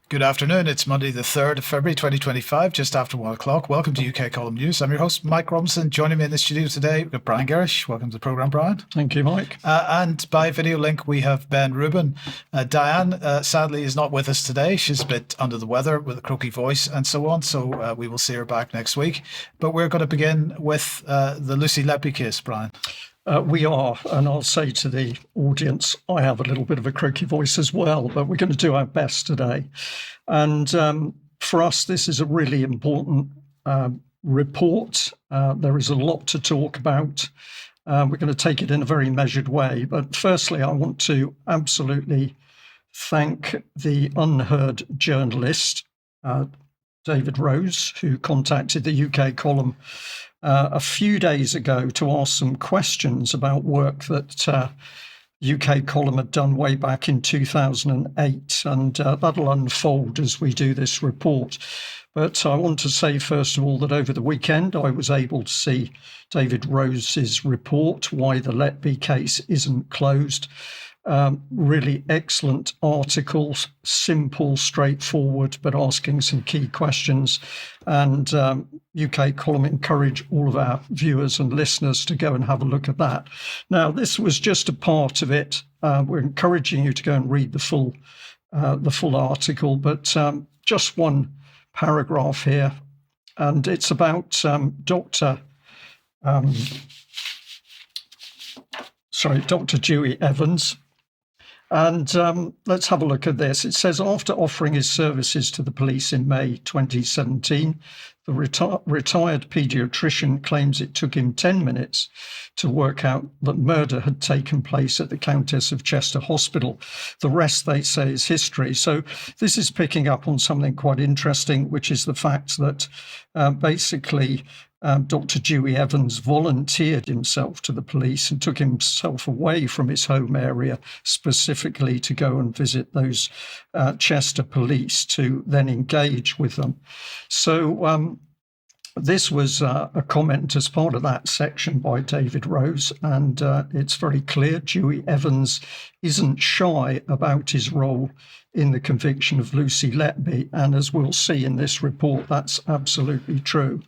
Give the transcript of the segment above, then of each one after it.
Good afternoon. It's Monday, the 3rd of February, 2025, just after 1 o'clock. Welcome to UK Column News. I'm your host, Mike Robinson. Joining me in the studio today, we've got Brian Gerrish. Welcome to the programme, Brian. Thank you, Mike. And by video link, we have Ben Rubin. Diane, sadly, is not with us today. She's a bit under the weather with a croaky voice and so on, so we will see her back next week. But we're going to begin with the Lucy Letby case, Brian. We are, and I'll say to the audience, I have a little bit of a croaky voice as well, but we're going to do our best today. And for us, this is a really important report. There is a lot to talk about. We're going to take it in a very measured way. But firstly, I want to absolutely thank the unheard journalist, David Rose, who contacted the UK column a few days ago to ask some questions about work that UK column had done way back in 2008, and that'll unfold as we do this report. But I want to say, first of all, that over the weekend I was able to see David Rose's report, Why the Letby Case Isn't Closed. Really excellent articles, simple, straightforward, but asking some key questions. And UK column encourage all of our viewers and listeners to go and have a look at that. Now, this was just a part of it. We're encouraging you to go and read the full article, but just one paragraph here, and it's about Dr. Dewi Evans. And let's have a look at this. It says, after offering his services to the police in May 2017, the retired paediatrician claims it took him 10 minutes to work out that murder had taken place at the Countess of Chester Hospital. The rest, they say, is history. So this is picking up on something quite interesting, which is the fact that basically Dr. Dewi Evans volunteered himself to the police and took himself away from his home area specifically to go and visit those Chester police to then engage with them. So this was a comment as part of that section by David Rose, and it's very clear Dewi Evans isn't shy about his role in the conviction of Lucy Letby, and as we'll see in this report, that's absolutely true.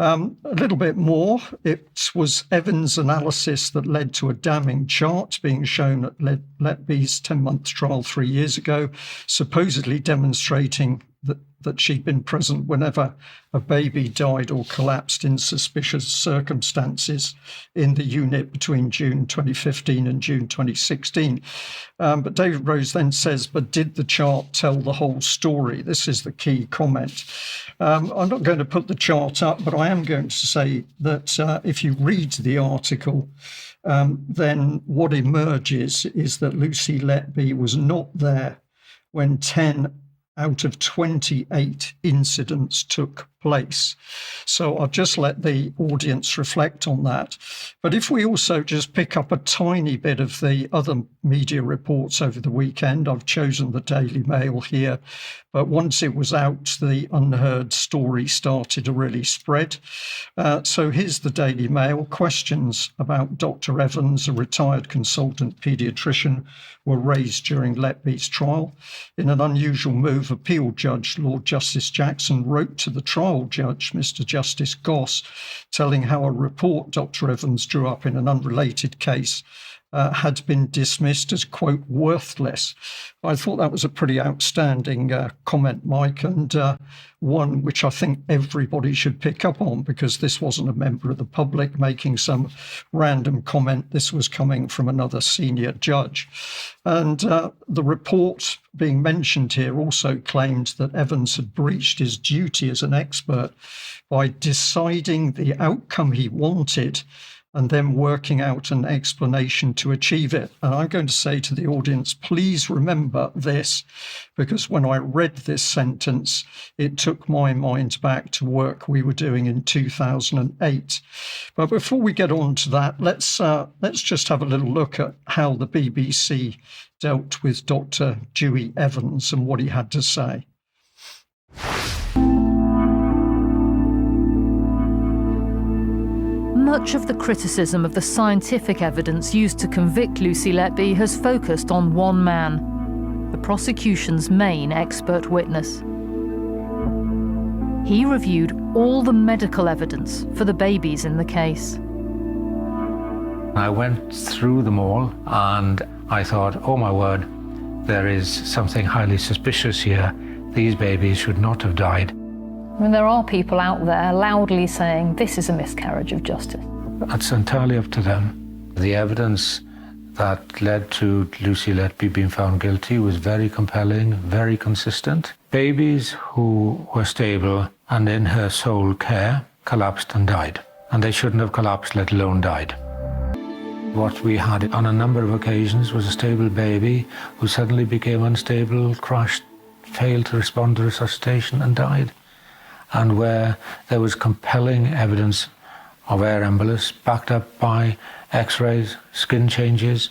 A little bit more, it was Evans' analysis that led to a damning chart being shown at Letby's 10-month trial 3 years ago, supposedly demonstrating that she'd been present whenever a baby died or collapsed in suspicious circumstances in the unit between June 2015 and June 2016. But David Rose then says, but did the chart tell the whole story? This is the key comment. I'm not going to put the chart up, but I am going to say that if you read the article, then what emerges is that Lucy Letby was not there when 10 out of 28 incidents took place. So I'll just let the audience reflect on that. But if we also just pick up a tiny bit of the other media reports over the weekend, I've chosen the Daily Mail here, but once it was out, the unheard story started to really spread. So here's the Daily Mail. Questions about Dr. Evans, a retired consultant paediatrician, were raised during Letby's trial. In an unusual move, appeal judge Lord Justice Jackson wrote to the trial judge, Mr. Justice Goss, telling how a report Dr. Evans drew up in an unrelated case had been dismissed as, quote, worthless. I thought that was a pretty outstanding comment, Mike, and one which I think everybody should pick up on, because this wasn't a member of the public making some random comment. This was coming from another senior judge. And the report being mentioned here also claimed that Evans had breached his duty as an expert by deciding the outcome he wanted and then working out an explanation to achieve it. And I'm going to say to the audience, please remember this, because when I read this sentence, it took my mind back to work we were doing in 2008. But before we get on to that, let's just have a little look at how the BBC dealt with Dr. Dewi Evans and what he had to say. Much of the criticism of the scientific evidence used to convict Lucy Letby has focused on one man. The prosecution's main expert witness. He reviewed all the medical evidence for the babies in the case. I went through them all and I thought, oh my word, there is something highly suspicious here. These babies should not have died. I mean, there are people out there loudly saying this is a miscarriage of justice. That's entirely up to them. The evidence that led to Lucy Letby being found guilty was very compelling, very consistent. Babies who were stable and in her sole care collapsed and died. And they shouldn't have collapsed, let alone died. What we had on a number of occasions was a stable baby who suddenly became unstable, crashed, failed to respond to resuscitation and died. And where there was compelling evidence of air embolus backed up by x-rays, skin changes.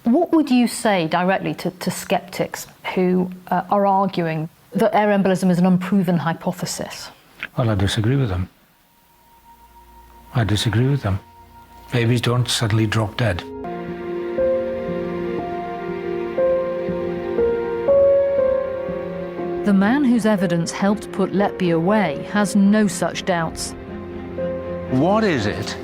What would you say directly to sceptics who are arguing that air embolism is an unproven hypothesis? Well, I disagree with them. I disagree with them. Babies don't suddenly drop dead. The man whose evidence helped put Letby away has no such doubts. What is it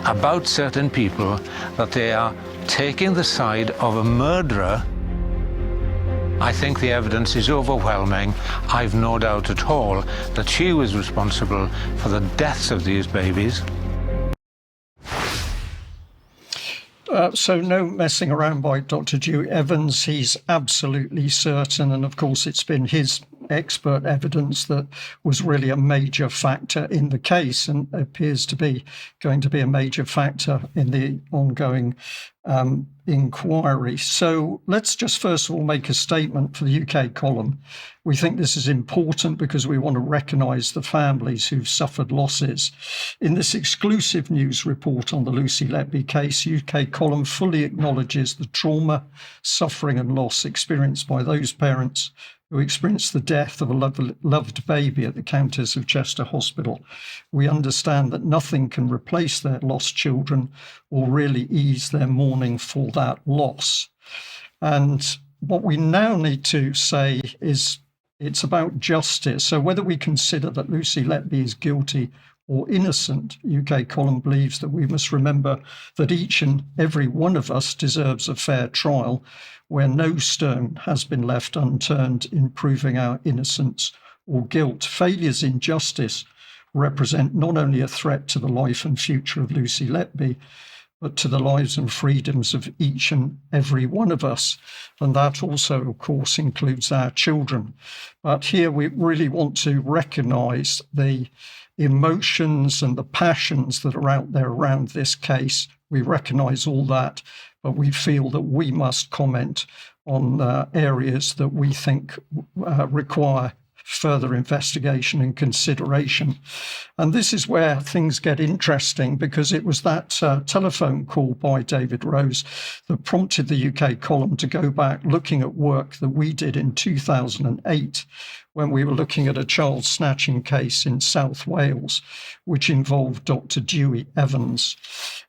about certain people that they are taking the side of a murderer? I think the evidence is overwhelming. I've no doubt at all that she was responsible for the deaths of these babies. So no messing around by Dr. Dewi Evans. He's absolutely certain, and of course it's been his expert evidence that was really a major factor in the case, and appears to be going to be a major factor in the ongoing inquiry. So let's just first of all make a statement for the UK column. We think this is important because we want to recognise the families who've suffered losses. In this exclusive news report on the Lucy Letby case, UK column fully acknowledges the trauma, suffering and loss experienced by those parents who experienced the death of a loved baby at the Countess of Chester Hospital. We understand that nothing can replace their lost children or really ease their mourning for that loss. And what we now need to say is it's about justice. So whether we consider that Lucy Letby is guilty or innocent, UK column believes that we must remember that each and every one of us deserves a fair trial where no stone has been left unturned in proving our innocence or guilt. Failures in justice represent not only a threat to the life and future of Lucy Letby, but to the lives and freedoms of each and every one of us. And that also, of course, includes our children. But here we really want to recognise the emotions and the passions that are out there around this case. We recognise all that, but we feel that we must comment on areas that we think require further investigation and consideration. And this is where things get interesting, because it was that telephone call by David Rose that prompted the UK column to go back looking at work that we did in 2008 when we were looking at a child-snatching case in South Wales, which involved Dr. Dewi Evans.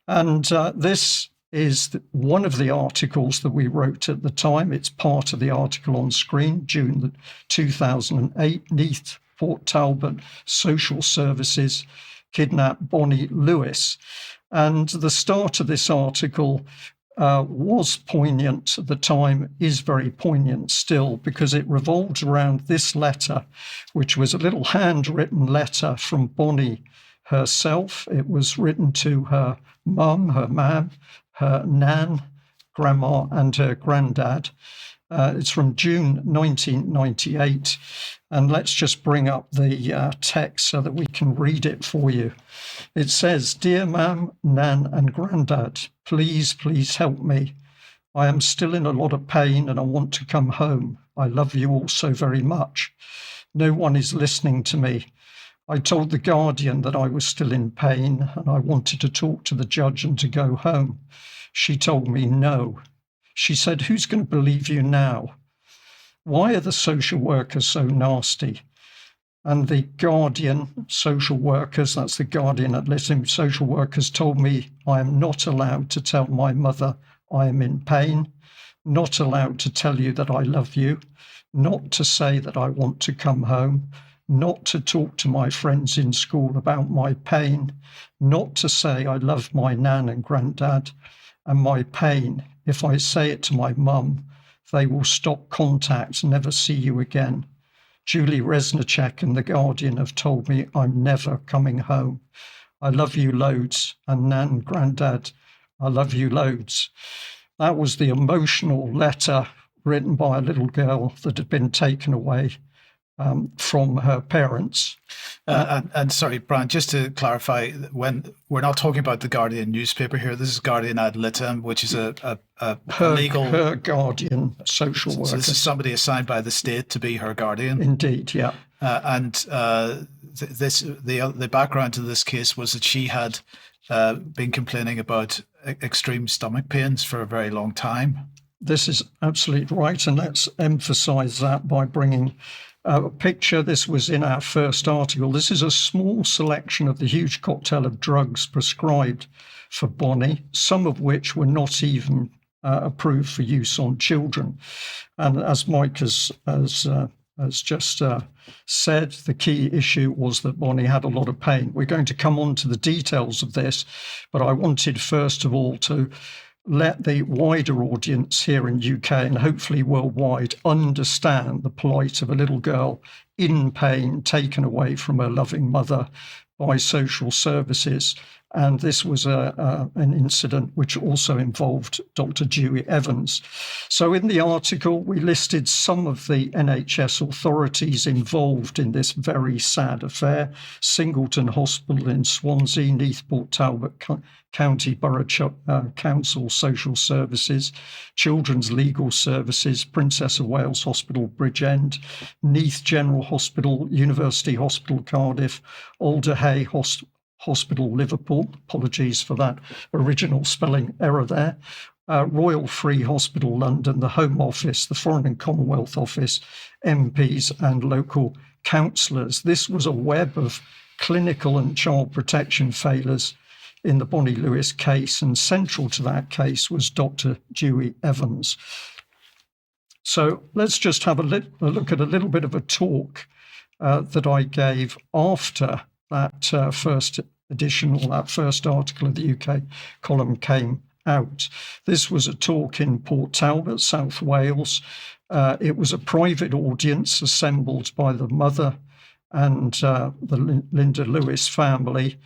And this is one of the articles that we wrote at the time. It's part of the article on screen, June 2008, Neath, Port Talbot, Social Services, kidnap Bonnie Lewis. And the start of this article was poignant at the time, is very poignant still, because it revolves around this letter, which was a little handwritten letter from Bonnie herself. It was written to her mum, her mam, her nan, grandma and her granddad. It's from June 1998. And let's just bring up the text so that we can read it for you. It says, "Dear Mam, Nan and Granddad, please help me. I am still in a lot of pain and I want to come home. I love you all so very much. No one is listening to me. I told the Guardian that I was still in pain and I wanted to talk to the judge and to go home. She told me no. She said, who's going to believe you now? Why are the social workers so nasty? And the Guardian social workers, that's the Guardian at Little social workers, told me I am not allowed to tell my mother I am in pain. not allowed to tell you that I love you, not to say that I want to come home, not to talk to my friends in school about my pain, not to say I love my nan and granddad, and my pain, if I say it to my mum, they will stop contact, never see you again. Julie Resnicek and The Guardian have told me I'm never coming home. I love you loads, and nan, granddad, I love you loads. That was the emotional letter written by a little girl that had been taken away from her parents. And sorry, Brian, just to clarify, when we're not talking about the Guardian newspaper here, this is Guardian ad litem, which is a legal... Her guardian, social worker. So this is somebody assigned by the state to be her guardian? Indeed, yeah. The background to this case was that she had been complaining about extreme stomach pains for a very long time. This is absolutely right, and let's emphasise that by bringing a picture. This was in our first article. This is a small selection of the huge cocktail of drugs prescribed for Bonnie, some of which were not even approved for use on children. And as Mike has just said, the key issue was that Bonnie had a lot of pain. We're going to come on to the details of this, but I wanted first of all to let the wider audience here in UK and hopefully worldwide understand the plight of a little girl in pain, taken away from her loving mother by social services. And this was an incident which also involved Dr. Dewi Evans. So in the article, we listed some of the NHS authorities involved in this very sad affair: Singleton Hospital in Swansea, Neathport Talbot County Borough Council Social Services, Children's Legal Services, Princess of Wales Hospital Bridgend, Neath General Hospital, University Hospital Cardiff, Alder Hey Hospital Liverpool, apologies for that original spelling error there, Royal Free Hospital London, the Home Office, the Foreign and Commonwealth Office, MPs and local councillors. This was a web of clinical and child protection failures in the Bonnie Lewis case, and central to that case was Dr. Dewi Evans. So let's just have a look at a little bit of a talk that I gave after that first edition, or that first article of the UK column came out. This was a talk in Port Talbot, South Wales. It was a private audience assembled by the mother and the Linda Lewis family.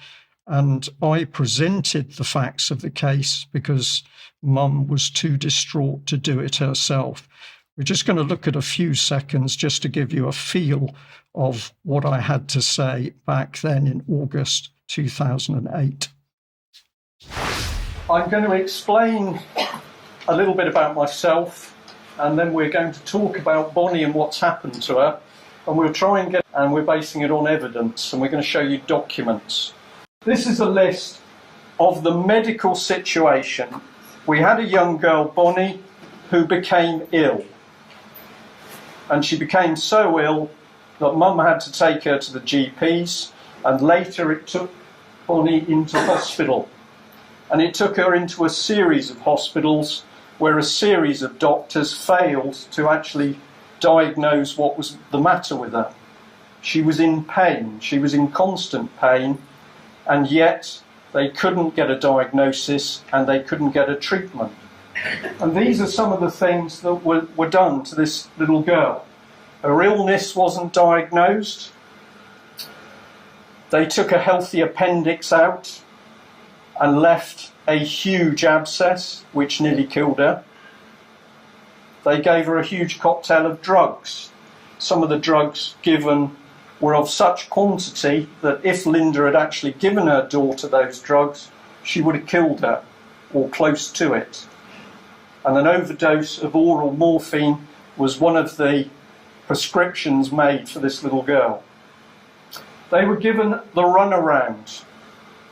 And I presented the facts of the case because Mum was too distraught to do it herself. We're just going to look at a few seconds just to give you a feel of what I had to say back then in August 2008. I'm going to explain a little bit about myself, and then we're going to talk about Bonnie and what's happened to her, and we'll try and and we're basing it on evidence, and we're going to show you documents. This is a list of the medical situation. We had a young girl, Bonnie, who became ill. And she became so ill that Mum had to take her to the GPs, and later it took Bonnie into hospital. And it took her into a series of hospitals where a series of doctors failed to actually diagnose what was the matter with her. She was in pain, she was in constant pain, and yet they couldn't get a diagnosis and they couldn't get a treatment. And these are some of the things that were done to this little girl. Her illness wasn't diagnosed. They took a healthy appendix out and left a huge abscess, which nearly killed her. They gave her a huge cocktail of drugs. Some of the drugs given were of such quantity that if Linda had actually given her daughter those drugs, she would have killed her, or close to it. And an overdose of oral morphine was one of the prescriptions made for this little girl. They were given the runaround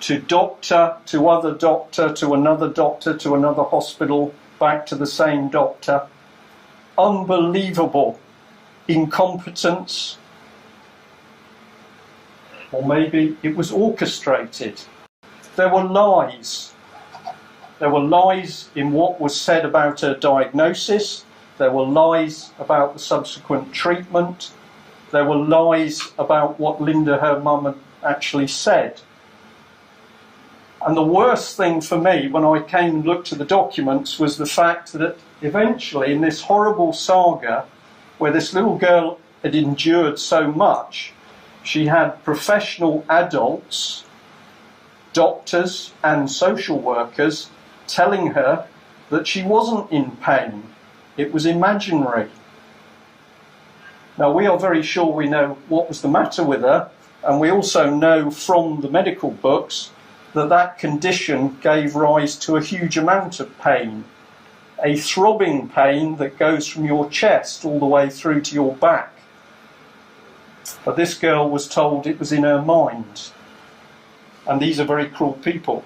to doctor, to other doctor, to another doctor, to another hospital, back to the same doctor. Unbelievable incompetence. Or maybe it was orchestrated. There were lies. There were lies in what was said about her diagnosis. There were lies about the subsequent treatment. There were lies about what Linda, her mum, had actually said. And the worst thing for me when I came and looked at the documents was the fact that eventually in this horrible saga, where this little girl had endured so much, she had professional adults, doctors and social workers telling her that she wasn't in pain. It was imaginary. Now, we are very sure we know what was the matter with her, and we also know from the medical books that that condition gave rise to a huge amount of pain, a throbbing pain that goes from your chest all the way through to your back. But this girl was told it was in her mind. And these are very cruel people.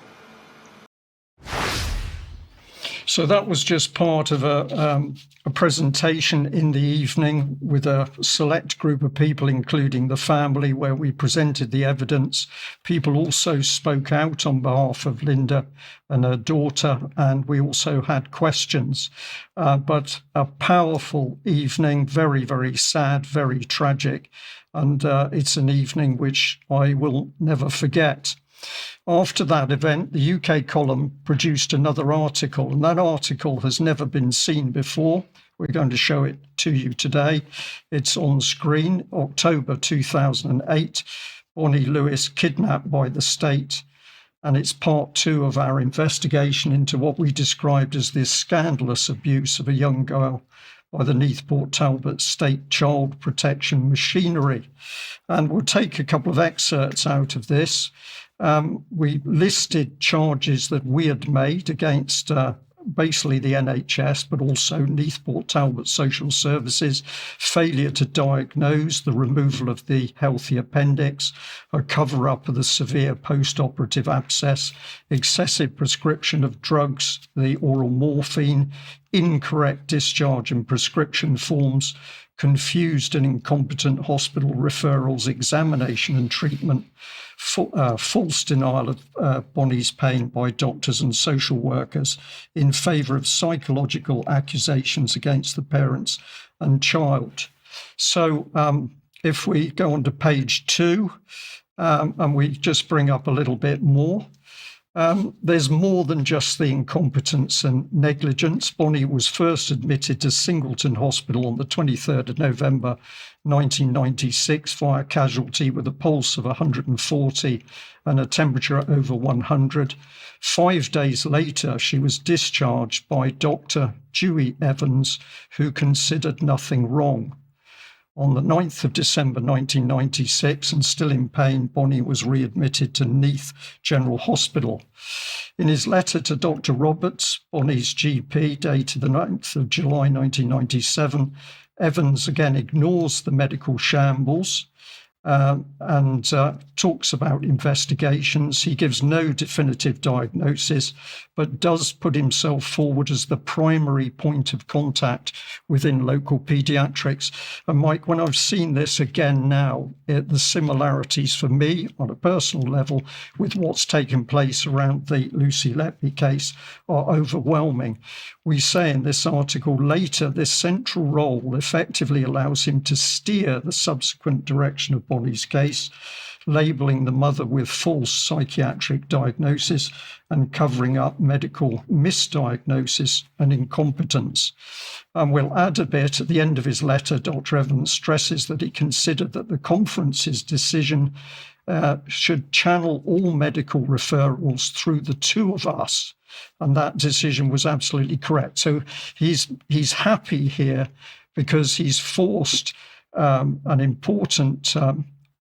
So that was just part of a presentation in the evening with a select group of people, including the family, where we presented the evidence. People also spoke out on behalf of Linda and her daughter, and we also had questions. But a powerful evening, very, very sad, very tragic. And it's an evening which I will never forget. After that event, the UK column produced another article, and that article has never been seen before. We're going to show it to you today. It's on screen, October 2008, Bonnie Lewis kidnapped by the state. And it's part 2 of our investigation into what we described as this scandalous abuse of a young girl by the Neath Port Talbot State Child Protection Machinery. And we'll take a couple of excerpts out of this. We listed charges that we had made against basically the NHS, but also Neath Port Talbot Social Services, failure to diagnose, the removal of the healthy appendix, a cover-up of the severe post-operative abscess, excessive prescription of drugs, the oral morphine, incorrect discharge and prescription forms, confused and incompetent hospital referrals, examination and treatment, false denial of Bonnie's pain by doctors and social workers in favour of psychological accusations against the parents and child. So if we go on to page 2 and we just bring up a little bit more, there's more than just the incompetence and negligence. Bonnie was first admitted to Singleton Hospital on the 23rd of November 1996 via casualty with a pulse of 140 and a temperature over 100. 5 days later, she was discharged by Dr. Dewi Evans, who considered nothing wrong. On the 9th of December 1996, and still in pain, Bonnie was readmitted to Neath General Hospital. In his letter to Dr. Roberts, Bonnie's GP, dated the 9th of July 1997, Evans again ignores the medical shambles and talks about investigations. He gives no definitive diagnosis, but does put himself forward as the primary point of contact within local paediatrics. And Mike, when I've seen this again now, the similarities for me on a personal level with what's taken place around the Lucy Letby case are overwhelming. We say in this article later, this central role effectively allows him to steer the subsequent direction of Bonnie's case, labelling the mother with false psychiatric diagnosis and covering up medical misdiagnosis and incompetence. And we'll add a bit at the end of his letter. Dr. Evans stresses that he considered that the conference's decision should channel all medical referrals through the two of us. And that decision was absolutely correct. So he's happy here because he's forced an important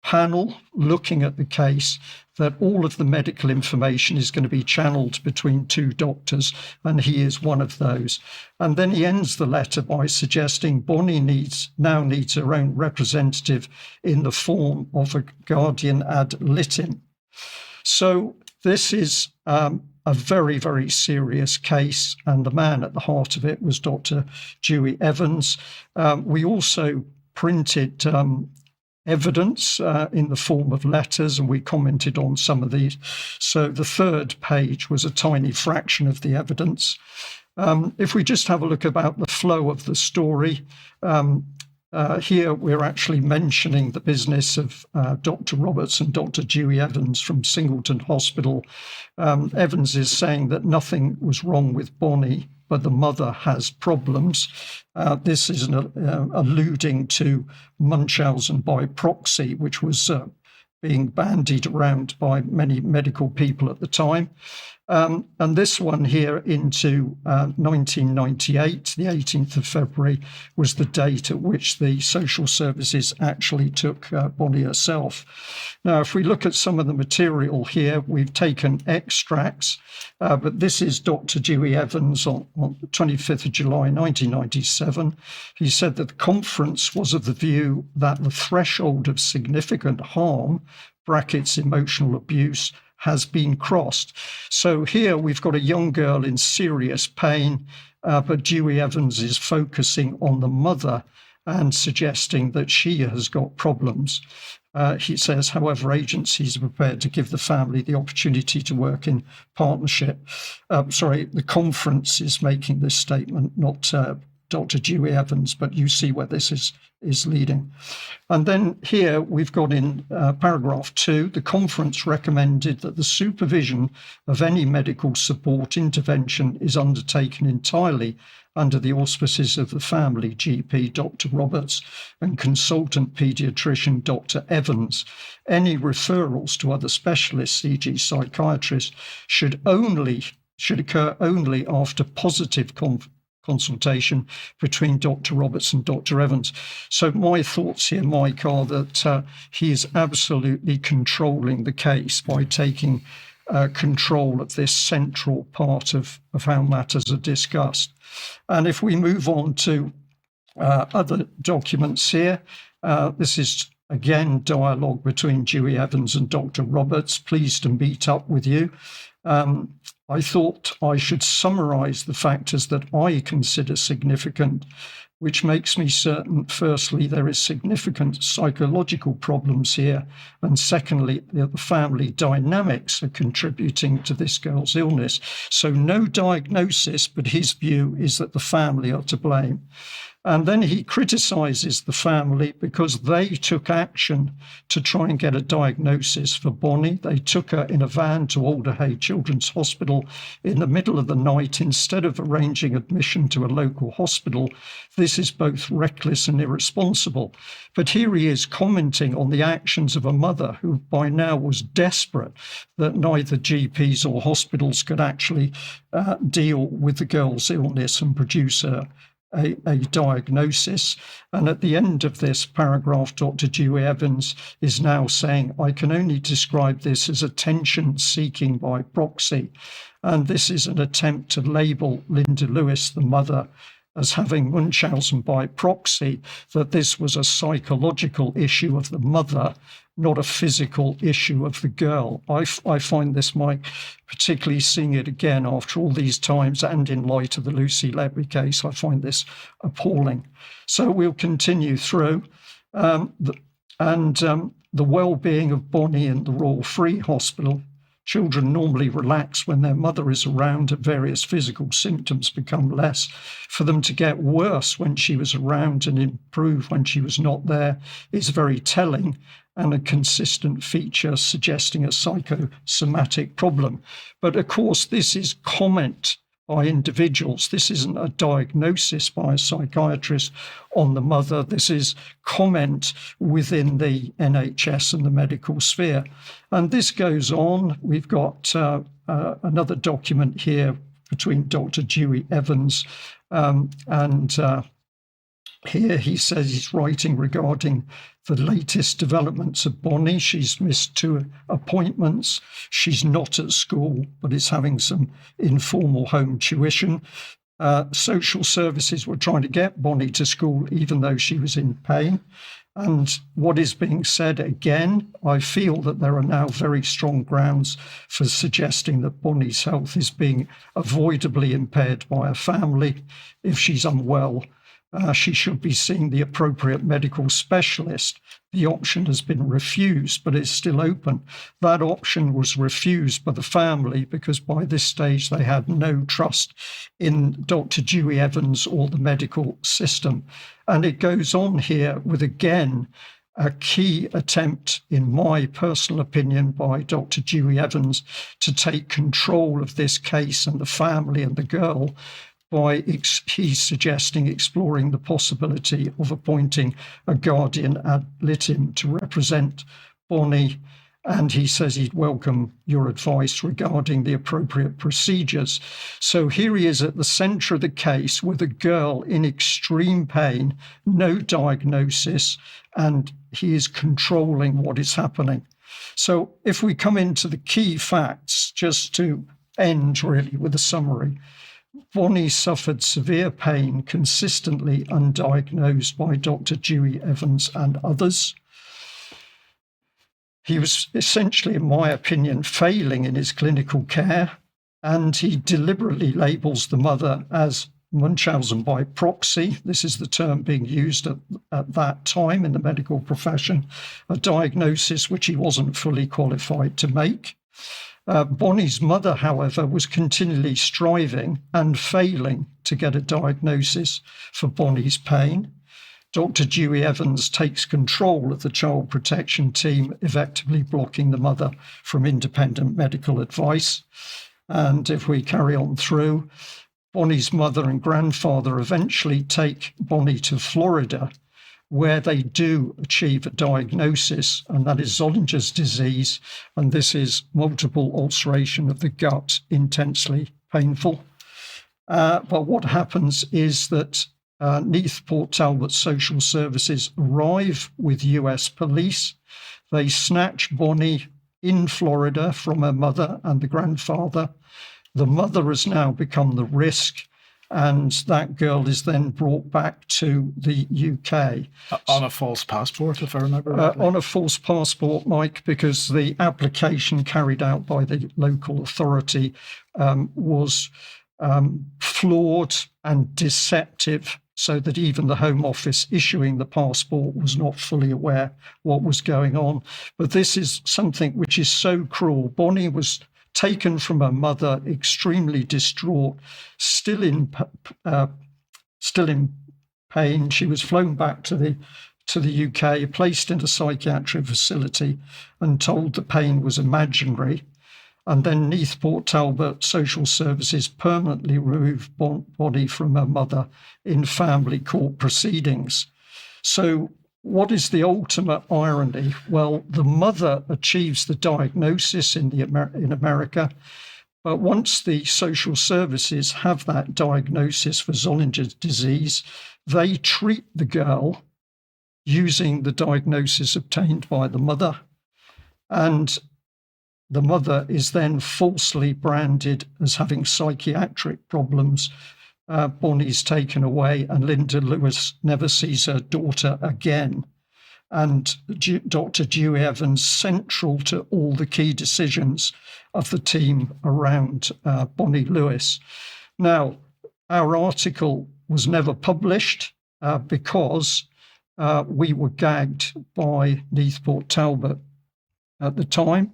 panel looking at the case that all of the medical information is going to be channeled between two doctors, and he is one of those. And then he ends the letter by suggesting Bonnie now needs her own representative in the form of a guardian ad litem. So this is a very, very serious case, and the man at the heart of it was Dr. Dewi Evans. We also printed evidence in the form of letters, and we commented on some of these. So the third page was a tiny fraction of the evidence. If we just have a look about the flow of the story, here we're actually mentioning the business of Dr. Roberts and Dr. Dewey Evans from Singleton Hospital. Evans is saying that nothing was wrong with Bonnie, but the mother has problems. This is alluding to Munchausen by proxy, which was being bandied around by many medical people at the time. And this one here into 1998, the 18th of February, was the date at which the social services actually took Bonnie herself. Now, if we look at some of the material here, we've taken extracts, but this is Dr. Dewey Evans on the 25th of July, 1997. He said that the conference was of the view that the threshold of significant harm, brackets emotional abuse, has been crossed. So here we've got a young girl in serious pain, but Dewey Evans is focusing on the mother and suggesting that she has got problems. He says, however, agencies are prepared to give the family the opportunity to work in partnership. The conference is making this statement, not Dr. Dewey Evans, but you see where this is leading. And then here we've got in paragraph 2, the conference recommended that the supervision of any medical support intervention is undertaken entirely under the auspices of the family GP, Dr. Roberts, and consultant paediatrician, Dr. Evans. Any referrals to other specialists, e.g. psychiatrists, should occur only after positive consultation between Dr. Roberts and Dr. Evans. So my thoughts here, Mike, are that he is absolutely controlling the case by taking control of this central part of how matters are discussed. And if we move on to other documents here, this is again dialogue between Dewey Evans and Dr. Roberts. Pleased to meet up with you. I thought I should summarise the factors that I consider significant, which makes me certain, firstly, there is significant psychological problems here, and secondly, the family dynamics are contributing to this girl's illness. So no diagnosis, but his view is that the family are to blame. And then he criticises the family because they took action to try and get a diagnosis for Bonnie. They took her in a van to Alderhay Children's Hospital in the middle of the night instead of arranging admission to a local hospital. This is both reckless and irresponsible. But here he is commenting on the actions of a mother who by now was desperate that neither GPs or hospitals could actually deal with the girl's illness and produce a diagnosis. And at the end of this paragraph, Dr. Dewey Evans is now saying, I can only describe this as attention seeking by proxy. And this is an attempt to label Linda Lewis, the mother, as having Munchausen by proxy, that this was a psychological issue of the mother, not a physical issue of the girl. I find this, Mike, particularly seeing it again after all these times and in light of the Lucy Letby case, I find this appalling. So we'll continue through. The well-being of Bonnie in the Royal Free Hospital. Children normally relax when their mother is around and various physical symptoms become less. For them to get worse when she was around and improve when she was not there is very telling and a consistent feature suggesting a psychosomatic problem. But of course, this is comment by individuals. This isn't a diagnosis by a psychiatrist on the mother. This is comment within the NHS and the medical sphere. And this goes on. We've got another document here between Dr. Dewey Evans and here he says he's writing regarding the latest developments of Bonnie. She's missed 2 appointments. She's not at school, but is having some informal home tuition. Social services were trying to get Bonnie to school even though she was in pain. And what is being said again, I feel that there are now very strong grounds for suggesting that Bonnie's health is being avoidably impaired by a family. If she's unwell, she should be seeing the appropriate medical specialist. The option has been refused, but it's still open. That option was refused by the family because by this stage they had no trust in Dr. Dewi Evans or the medical system. And it goes on here with, again, a key attempt, in my personal opinion, by Dr. Dewi Evans to take control of this case and the family and the girl by he's suggesting exploring the possibility of appointing a guardian ad litem to represent Bonnie, and he says he'd welcome your advice regarding the appropriate procedures. So here he is at the centre of the case with a girl in extreme pain, no diagnosis, and he is controlling what is happening. So if we come into the key facts, just to end really with a summary, Bonnie suffered severe pain consistently undiagnosed by Dr. Dewi Evans and others. He was essentially, in my opinion, failing in his clinical care, and he deliberately labels the mother as Munchausen by proxy. This is the term being used at that time in the medical profession, a diagnosis which he wasn't fully qualified to make. Bonnie's mother, however, was continually striving and failing to get a diagnosis for Bonnie's pain. Dr. Dewi Evans takes control of the child protection team, effectively blocking the mother from independent medical advice. And if we carry on through, Bonnie's mother and grandfather eventually take Bonnie to Florida, where they do achieve a diagnosis, and that is Zollinger's disease, and this is multiple ulceration of the gut, intensely painful. But what happens is that Neath Port Talbot Social Services arrive with US police. They snatch Bonnie in Florida from her mother and the grandfather. The mother has now become the risk, and that girl is then brought back to the UK. On a false passport, if I remember rightly. On a false passport, Mike, because the application carried out by the local authority was flawed and deceptive, so that even the Home Office issuing the passport was not fully aware what was going on. But this is something which is so cruel. Bonnie was taken from her mother, extremely distraught, still in pain. She was flown back to the UK, placed in a psychiatric facility, and told the pain was imaginary. And then Neath Port Talbot Social Services permanently removed Bonnie from her mother in family court proceedings. So what is the ultimate irony? Well, the mother achieves the diagnosis in America, but once the social services have that diagnosis for Zollinger's disease, they treat the girl using the diagnosis obtained by the mother, and the mother is then falsely branded as having psychiatric problems. Bonnie's taken away, and Linda Lewis never sees her daughter again. And Dr. Dewi Evans, central to all the key decisions of the team around Bonnie Lewis. Now, our article was never published because we were gagged by Neath Port Talbot at the time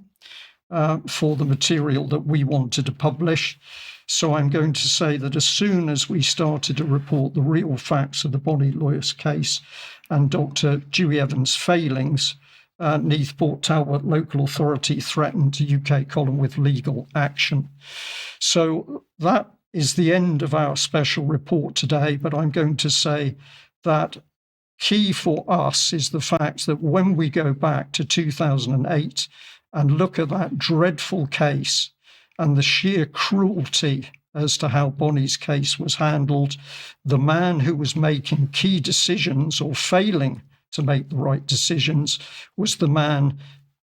for the material that we wanted to publish. So I'm going to say that as soon as we started to report the real facts of the Bonnie Lewis case and Dr. Dewi Evans' failings, Neath Port Talbot local authority threatened the UK column with legal action. So that is the end of our special report today, but I'm going to say that key for us is the fact that when we go back to 2008 and look at that dreadful case and the sheer cruelty as to how Bonnie's case was handled, the man who was making key decisions or failing to make the right decisions was the man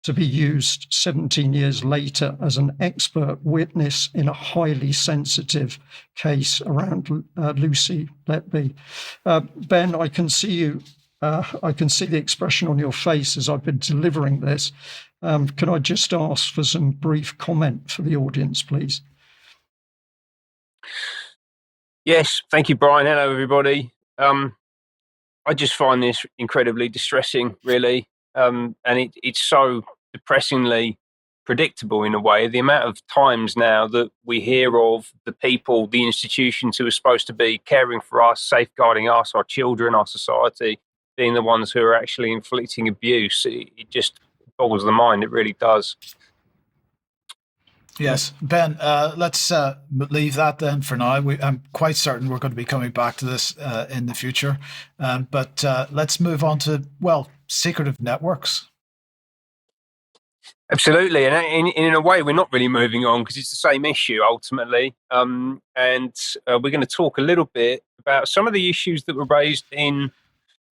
to be used 17 years later as an expert witness in a highly sensitive case around Lucy Letby. Ben, I can see you. I can see the expression on your face as I've been delivering this. Can I just ask for some brief comment for the audience, please? Yes, thank you, Brian. Hello, everybody. I just find this incredibly distressing, really, and it's so depressingly predictable in a way. The amount of times now that we hear of the people, the institutions who are supposed to be caring for us, safeguarding us, our children, our society, being the ones who are actually inflicting abuse, it just boggles the mind. It really does. Yes, Ben, let's leave that then for now. I'm quite certain we're going to be coming back to this in the future. But let's move on to, well, secretive networks. Absolutely, and in a way, we're not really moving on because it's the same issue ultimately. And we're going to talk a little bit about some of the issues that were raised in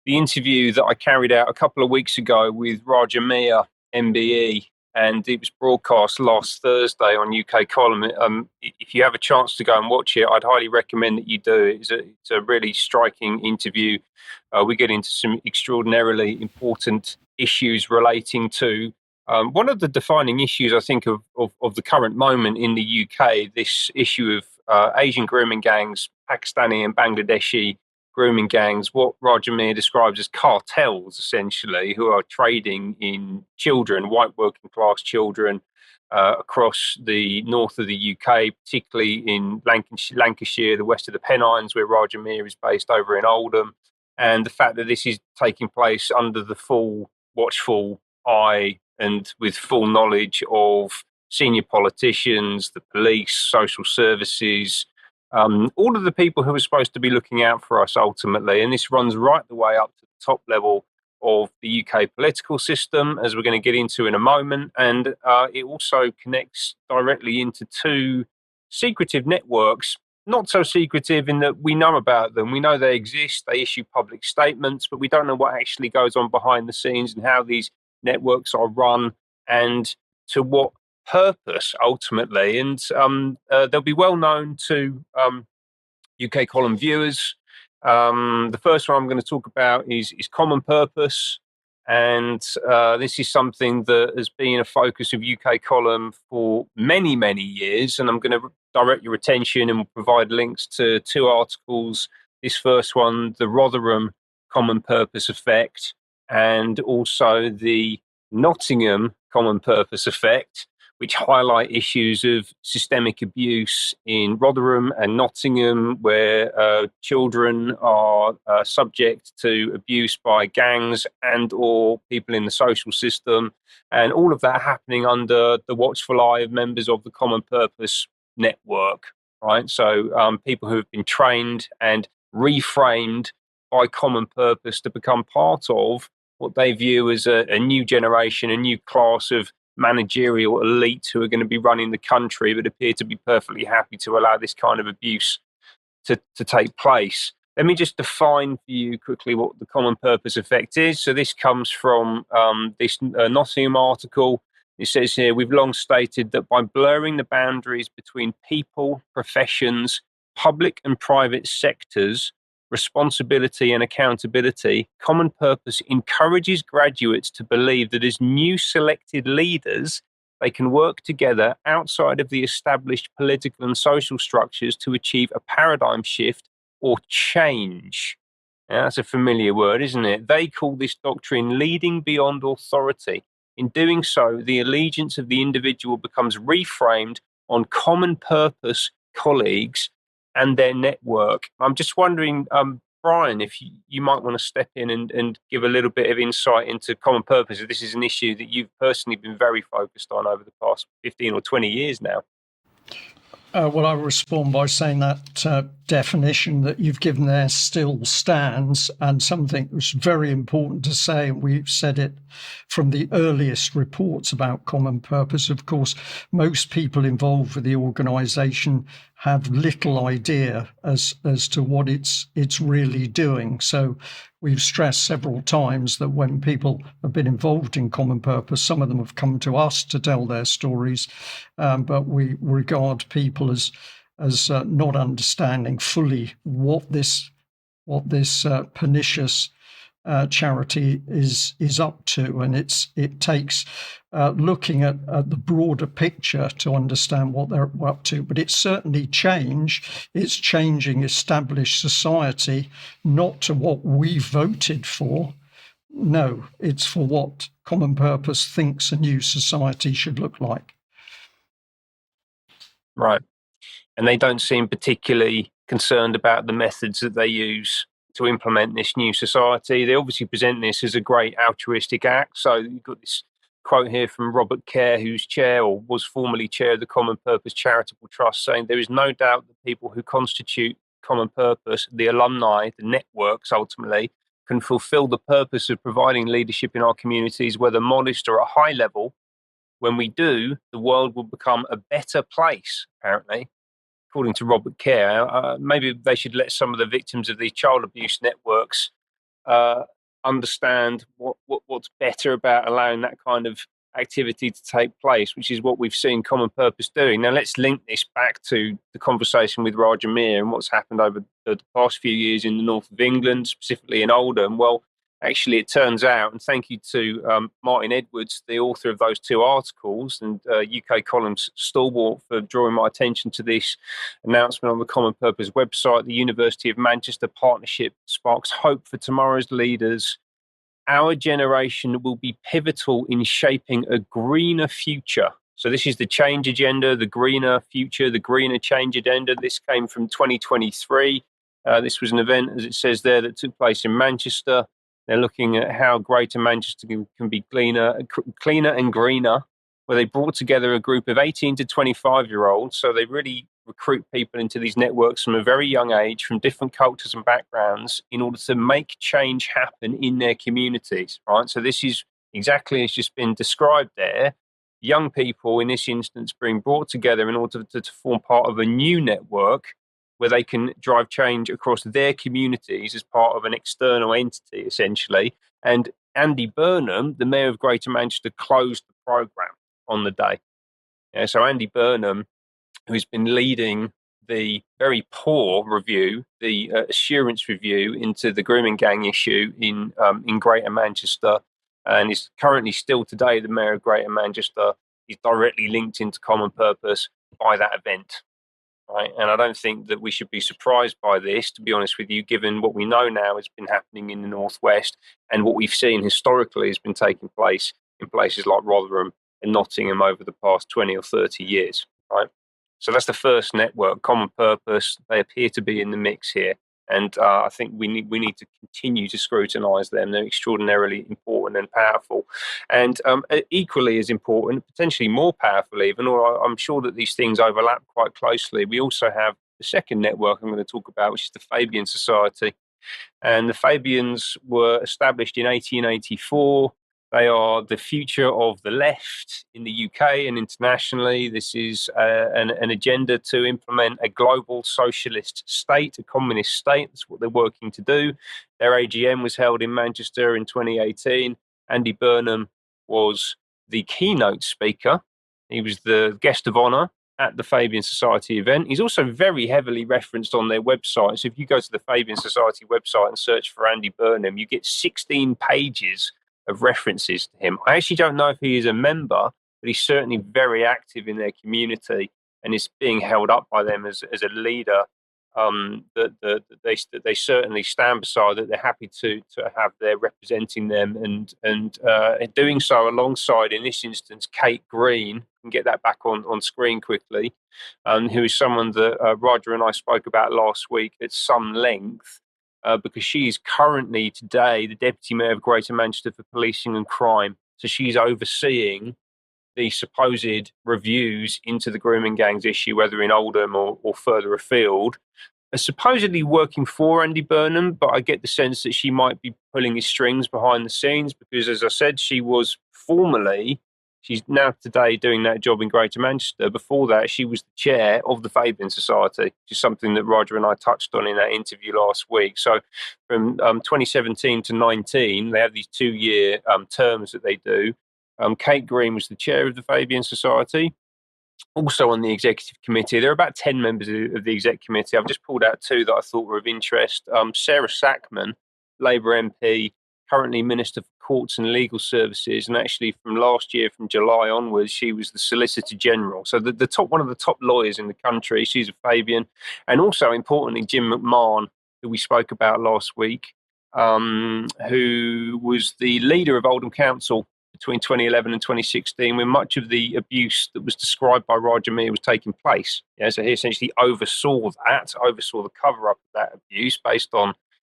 the interview that I carried out a couple of weeks ago with Raja Mir, MBE, and it was broadcast last Thursday on UK Column. If you have a chance to go and watch it, I'd highly recommend that you do. It's a really striking interview. We get into some extraordinarily important issues relating to one of the defining issues, I think, of the current moment in the UK, this issue of Asian grooming gangs, Pakistani and Bangladeshi grooming gangs, what Raja Mir describes as cartels, essentially, who are trading in children, white working class children, across the north of the UK, particularly in Lancashire, the west of the Pennines, where Raja Mir is based over in Oldham. And the fact that this is taking place under the full watchful eye and with full knowledge of senior politicians, the police, social services, all of the people who are supposed to be looking out for us ultimately. And this runs right the way up to the top level of the UK political system, as we're going to get into in a moment. And it also connects directly into two secretive networks, not so secretive in that we know about them. We know they exist, they issue public statements, but we don't know what actually goes on behind the scenes and how these networks are run and to what purpose ultimately. And they'll be well known to UK Column viewers. The first one I'm going to talk about is common purpose. And this is something that has been a focus of UK Column for many, many years. And I'm going to direct your attention and provide links to two articles. This first one, the Rotherham Common Purpose Effect, and also the Nottingham Common Purpose Effect, which highlight issues of systemic abuse in Rotherham and Nottingham, where children are subject to abuse by gangs and or people in the social system, and all of that happening under the watchful eye of members of the Common Purpose Network, right? So people who have been trained and reframed by Common Purpose to become part of what they view as a new generation, a new class of managerial elite who are going to be running the country, but appear to be perfectly happy to allow this kind of abuse to take place. Let me just define for you quickly what the common purpose effect is. So this comes from this Nottingham article. It says here, we've long stated that by blurring the boundaries between people, professions, public and private sectors, responsibility and accountability, common purpose encourages graduates to believe that as new selected leaders, they can work together outside of the established political and social structures to achieve a paradigm shift or change. Now, that's a familiar word, isn't it? They call this doctrine leading beyond authority. In doing so, the allegiance of the individual becomes reframed on common purpose colleagues and their network. I'm just wondering, Brian, if you might want to step in and give a little bit of insight into common purpose. This is an issue that you've personally been very focused on over the past 15 or 20 years now. Well, I'll respond by saying that definition that you've given there still stands, and something that's very important to say, and we've said it from the earliest reports about common purpose. Of course, most people involved with the organisation have little idea as to what it's really doing. So we've stressed several times that when people have been involved in common purpose, some of them have come to us to tell their stories, but we regard people as not understanding fully what this pernicious charity is up to, and it takes looking at the broader picture to understand what they're up to. But it's certainly change. It's changing established society, not to what we voted for. No, it's for what Common Purpose thinks a new society should look like. Right. And they don't seem particularly concerned about the methods that they use to implement this new society. They obviously present this as a great altruistic act. So you've got this quote here from Robert Kerr, who's chair or was formerly chair of the Common Purpose Charitable Trust, saying there is no doubt that people who constitute Common Purpose, the alumni, the networks ultimately, can fulfill the purpose of providing leadership in our communities, whether modest or at a high level. When we do, the world will become a better place, apparently, according to Robert Kerr. Maybe they should let some of the victims of these child abuse networks understand what's better about allowing that kind of activity to take place, which is what we've seen Common Purpose doing. Now, let's link this back to the conversation with Roger Meir and what's happened over the past few years in the north of England, specifically in Oldham. Well, actually, it turns out, and thank you to Martin Edwards, the author of those two articles, and UK Columns Stalwart for drawing my attention to this announcement on the Common Purpose website. The University of Manchester partnership sparks hope for tomorrow's leaders. Our generation will be pivotal in shaping a greener future. So this is the change agenda, the greener future, the greener change agenda. This came from 2023. This was an event, as it says there, that took place in Manchester. They're looking at how Greater Manchester can be cleaner and greener, where they brought together a group of 18 to 25-year-olds. So they really recruit people into these networks from a very young age, from different cultures and backgrounds, in order to make change happen in their communities, right? So this is exactly as just been described there. Young people, in this instance, being brought together in order to form part of a new network where they can drive change across their communities as part of an external entity, essentially. And Andy Burnham, the Mayor of Greater Manchester, closed the programme on the day. Yeah, so Andy Burnham, who's been leading the very poor review, the assurance review into the grooming gang issue in Greater Manchester, and is currently still today the Mayor of Greater Manchester, is directly linked into Common Purpose by that event. Right? And I don't think that we should be surprised by this, to be honest with you, given what we know now has been happening in the Northwest and what we've seen historically has been taking place in places like Rotherham and Nottingham over the past 20 or 30 years. Right? So that's the first network, Common Purpose. They appear to be in the mix here. And I think we need to continue to scrutinise them. They're extraordinarily important and powerful. And equally as important, potentially more powerful even, or I'm sure that these things overlap quite closely, we also have the second network I'm going to talk about, which is the Fabian Society. And the Fabians were established in 1884. They are the future of the left in the UK and internationally. This is an agenda to implement a global socialist state, a communist state. That's what they're working to do. Their AGM was held in Manchester in 2018. Andy Burnham was the keynote speaker. He was the guest of honour at the Fabian Society event. He's also very heavily referenced on their website. So if you go to the Fabian Society website and search for Andy Burnham, you get 16 pages of references to him. I actually don't know if he is a member, but he's certainly very active in their community and is being held up by them as a leader that they certainly stand beside, that they're happy to have their representing them and doing so alongside, in this instance, Kate Green. Can get that back on screen quickly, who is someone that Roger and I spoke about last week at some length. Because she is currently today the Deputy Mayor of Greater Manchester for Policing and Crime. So she's overseeing the supposed reviews into the grooming gangs issue, whether in Oldham or further afield. Supposedly working for Andy Burnham, but I get the sense that she might be pulling his strings behind the scenes because, as I said, she's now today doing that job in Greater Manchester. Before that, she was the chair of the Fabian Society, which is something that Roger and I touched on in that interview last week. So from 2017 to 19, they have these 2-year terms that they do. Kate Green was the chair of the Fabian Society, also on the executive committee. There are about 10 members of the exec committee. I've just pulled out 2 that I thought were of interest. Sarah Sackman, Labour MP, currently Minister for Courts and Legal Services, and actually from last year, from July onwards, she was the Solicitor General. So one of the top lawyers in the country. She's a Fabian, and also importantly, Jim McMahon, who we spoke about last week, who was the leader of Oldham Council between 2011 and 2016, when much of the abuse that was described by Roger Meir was taking place. Yeah, so he essentially oversaw the cover-up of that abuse based on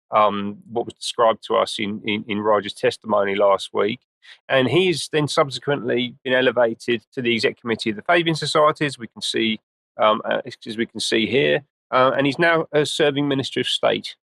what was described to us in Roger's testimony last week. And he's then subsequently been elevated to the exec committee of the Fabian Society, as we can see here, and he's now a serving Minister of State.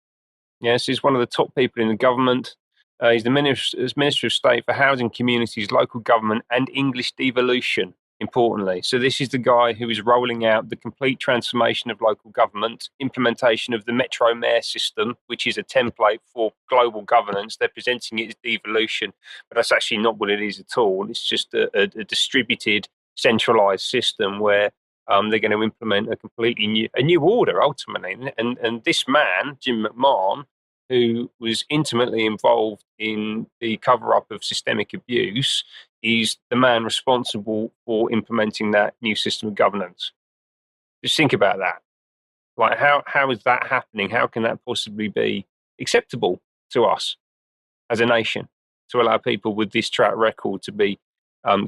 Yes, he's one of the top people in the government. He's the Minister of State for Housing, Communities, Local Government and English Devolution, importantly. So this is the guy who is rolling out the complete transformation of local government, implementation of the Metro Mayor system, which is a template for global governance. They're presenting it as devolution, but that's actually not what it is at all. It's just a distributed, centralised system where they're going to implement a completely new order, ultimately. And this man, Jim McMahon, who was intimately involved in the cover-up of systemic abuse, is the man responsible for implementing that new system of governance. Just think about that. Like, how is that happening? How can that possibly be acceptable to us as a nation, to allow people with this track record to be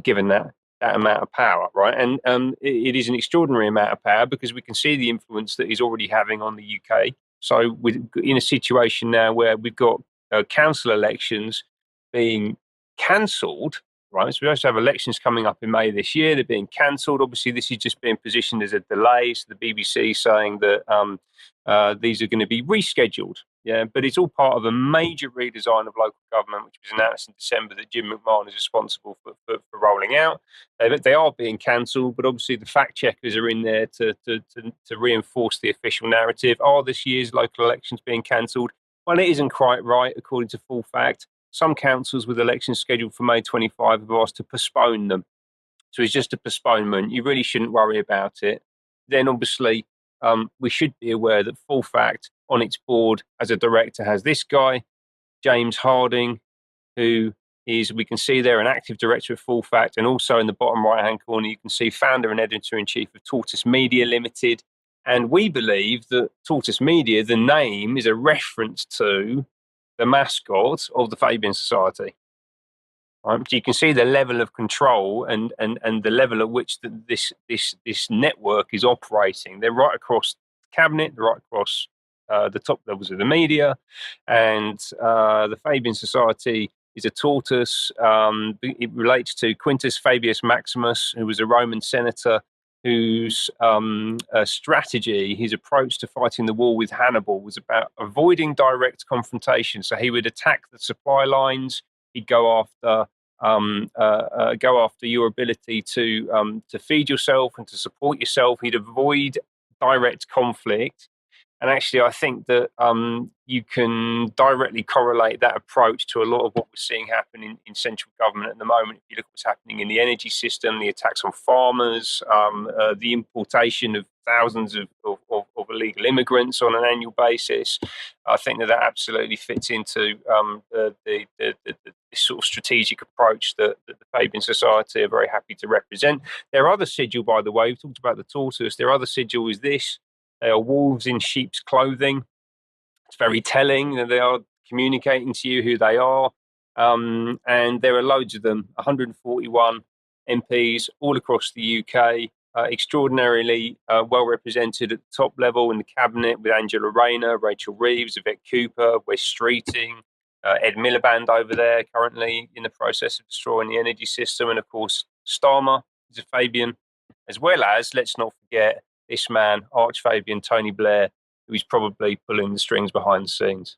given that amount of power, right? And it is an extraordinary amount of power, because we can see the influence that he's already having on the UK. So we're in a situation now where we've got council elections being cancelled, right? So we also have elections coming up in May this year. They're being cancelled. Obviously, this is just being positioned as a delay. So the BBC saying that these are going to be rescheduled. Yeah, but it's all part of a major redesign of local government, which was announced in December, that Jim McMahon is responsible for rolling out. They are being cancelled, but obviously the fact checkers are in there to reinforce the official narrative. Are this year's local elections being cancelled? Well, it isn't quite right, according to Full Fact. Some councils with elections scheduled for May 25 have asked to postpone them. So it's just a postponement. You really shouldn't worry about it. Then obviously we should be aware that Full Fact on its board as a director has this guy, James Harding, who is, we can see there, an active director of Full Fact, and also in the bottom right-hand corner you can see founder and editor-in-chief of Tortoise Media Limited. And we believe that Tortoise Media, the name, is a reference to the mascot of the Fabian Society. So you can see the level of control and the level at which this network is operating. They're right across the cabinet, they're right across the top levels of the media, and the Fabian Society is a tortoise. It relates to Quintus Fabius Maximus, who was a Roman senator whose strategy, his approach to fighting the war with Hannibal was about avoiding direct confrontation. So he would attack the supply lines. He'd go after your ability to feed yourself and to support yourself. He'd avoid direct conflict. And actually, I think that you can directly correlate that approach to a lot of what we're seeing happen in central government at the moment. If you look at what's happening in the energy system, the attacks on farmers, the importation of thousands of illegal immigrants on an annual basis, I think that absolutely fits into the sort of strategic approach that the Fabian Society are very happy to represent. Their other sigil, by the way, we talked about the tortoise, their other sigil is this. They are wolves in sheep's clothing. It's very telling that they are communicating to you who they are. And there are loads of them, 141 MPs all across the UK, extraordinarily well represented at the top level in the cabinet, with Angela Rayner, Rachel Reeves, Yvette Cooper, Wes Streeting, Ed Miliband over there, currently in the process of destroying the energy system. And of course, Starmer is a Fabian, as well as, let's not forget, this man, Arch Fabian Tony Blair, who is probably pulling the strings behind the scenes.